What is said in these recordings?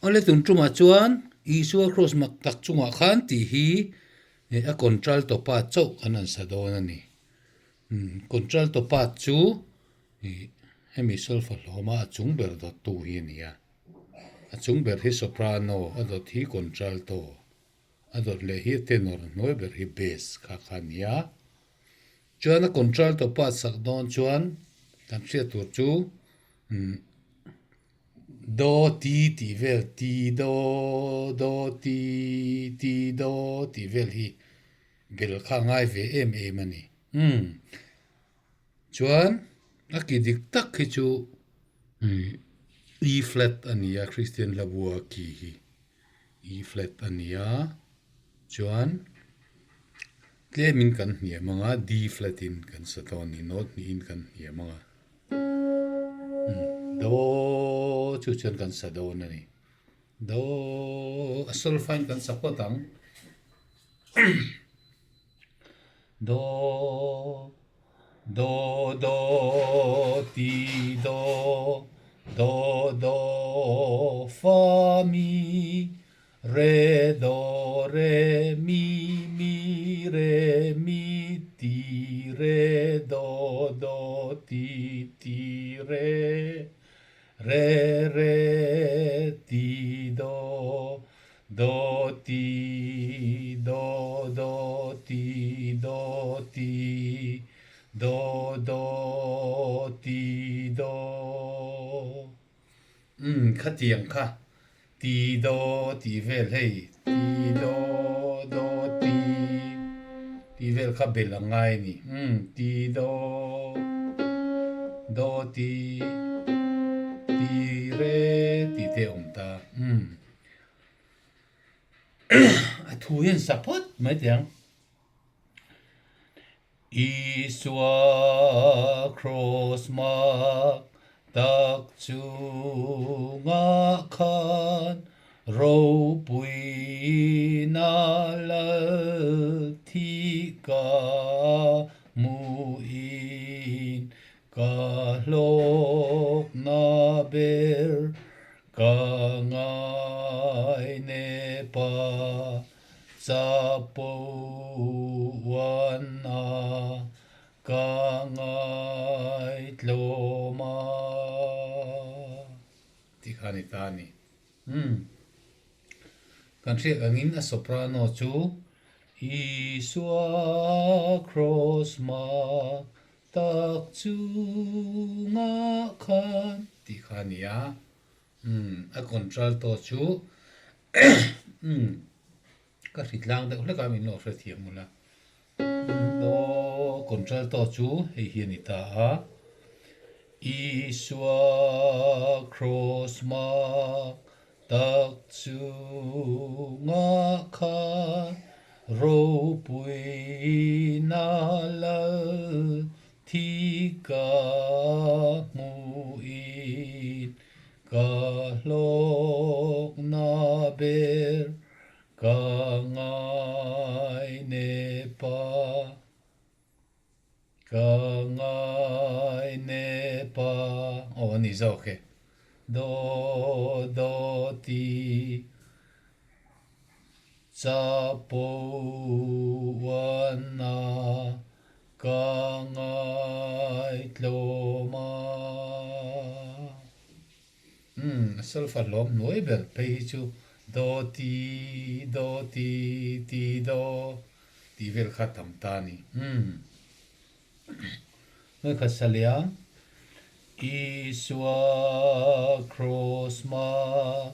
ole tun truma chuan Isua Kraws mak tak chunga khan ti hi a contralto pa chau anan sa don ani contralto pa chu hemi solfa hloma a chung ber dot tu hi ania a chung ber hi soprano a dot hi contralto a dot le hi tenor noi ber hi bass kha khania chuan a contralto pa sak don chuan kan hria tur chu do ti ti vel ti do ti ti do ti vel hi bel kha ngai ve em em ani chuan a ki dik tak hi chu E flat ania Christian labua ki hi E flat ania chuan tle min kan hnia manga D flat in kan saton ni note ni in kan hnia manga do chu chuan kan sa do na ni do asol fine kan sapotang do do ti do fa mi re mi re mi ti re do ti re ti do ti ti ti khá tiếng khá ti do ti vel hey ti do ti vel khá bel ngai ni ti do ti re ti te om ta a thu hian support mai tiếng Isua Kraws mak tak chunga khan ro pui na la thi ka mu in ka lok na ber ka ngai ne pa sa po wan na ka ngai tloma ti khani tani kan hriat angin a soprano chu Isua Kraws mak tak chunga khan ti khania a contralto chu ka hritlang de hleka min lo hre thiam mula do contralto chu hei hian i ta a Isua Kraws mak tak chunga khan ro pui na la thi ka mu in ka lok na ber ka ngai ne pa ka ngai ne pa ni zo ke do ti sa po wan na ka ngai tloma asal fa lom noi ber pe chu do ti do ti vel kha tam ta ni noi kha salia Isua Kraws mak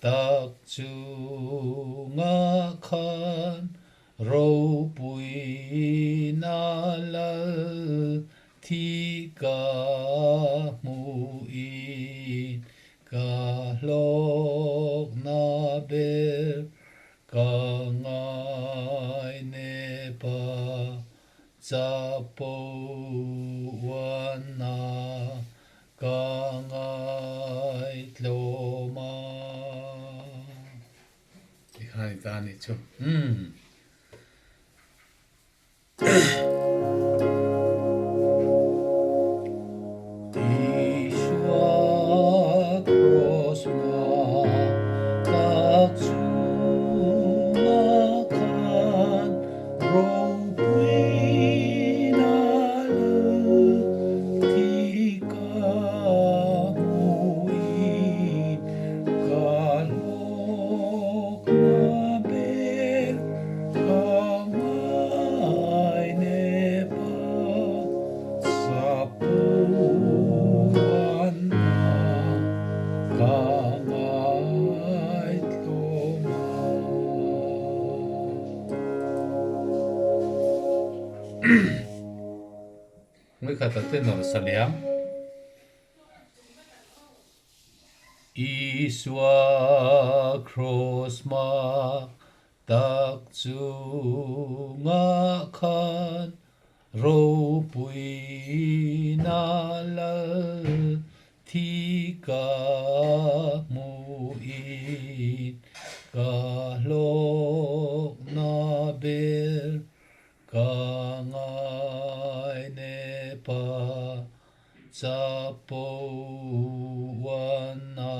tak chunga khan ro pui na la thi ka mu in ka lok na ber ka ngai ne pa sa po wan na ka ngai tloma ti hai ta ni chu Isua Kraws mak tak chungah khan ro pui na thi ka mui ka lok na ber ka mai ne pa sa puan na ka ngai tloma. Người kata tenor saliam Isua Kraws ma tak chungah khan ro pui na lal thi ka mu in ka lok na ber ka ngai ne pa sa po wan na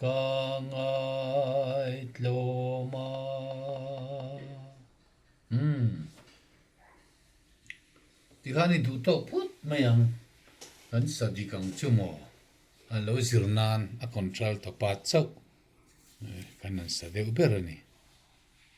ka ngai tloma. Tikani du to put mayang an sa di kang chumo an lo zirnan a contralto pa chau kanan sa de uberani